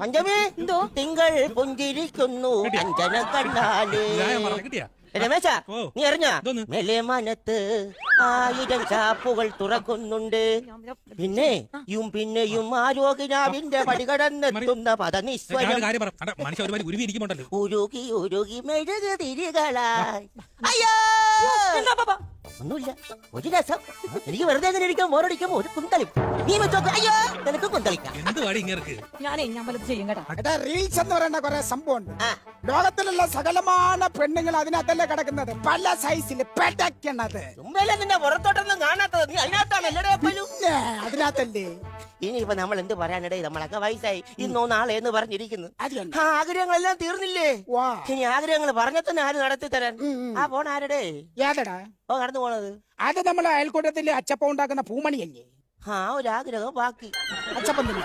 പഞ്ചമി എന്തോ തിങ്കൾ പുഞ്ചിരിക്കുന്നു അഞ്ജന കണ്ണാലേ. രമേശ നീ അറിഞ്ഞ മെല്ലെ മനത്ത് 1000 ചാപ്പുകൾ തുറക്കുന്നുണ്ട്. പിന്നെയും ആരോഗ്യനാവിന്റെ പടികടന്നെത്തുന്ന പദനിസ്വരം ഉരുകി ഉരുകി മെഴുകു തിരികളായി. അയ്യോ ഒന്നുമില്ല, ഒരു രസം. എനിക്ക് വെറുതെ എങ്ങനെ ഇരിക്കാൻ ബോറടിക്കുമ്പോ ഒരു കുന്തളിപ്പ്. നീ വെച്ചോക്ക്. അയ്യോ നിനക്ക് കുന്തളിക്കാം. ഞാൻ വല്ലതും ചെയ്യും കേട്ടോ. റീൽസ് എന്ന് പറയുന്ന കുറെ സംഭവമുണ്ട്. ലോകത്തിലുള്ള സകലമാന പെണ്ണുങ്ങൾ അതിനകത്തല്ലേ കിടക്കുന്നത്, പല സൈസിൽ പെടക്കണത്. നിന്റെ പുറത്തോട്ടൊന്നും കാണാത്തത് നീ അതിനകത്താണ് അതിനകത്തല്ലേ. ഇനിയിപ്പോ നമ്മൾ എന്ത് പറയാനിടേ, നമ്മളൊക്കെ വയസ്സായി, ഇന്നോ നാളെ എന്ന് പറഞ്ഞിരിക്കുന്നു. ആഗ്രഹങ്ങളെല്ലാം തീർന്നില്ലേ? ഇനി ആഗ്രഹങ്ങൾ പറഞ്ഞ തന്നെ ആര് നടത്തി തരാൻ? ആ പോണ ആരുടെ ഏതടാ കടന്നു പോണത്? അത് നമ്മളെ അയൽക്കൂട്ടത്തില് അച്ചപ്പം ഉണ്ടാക്കുന്ന പൂമണിയല്ലേ. ഒരാഗ്രഹം ബാക്കി. അച്ചപ്പം തന്നെ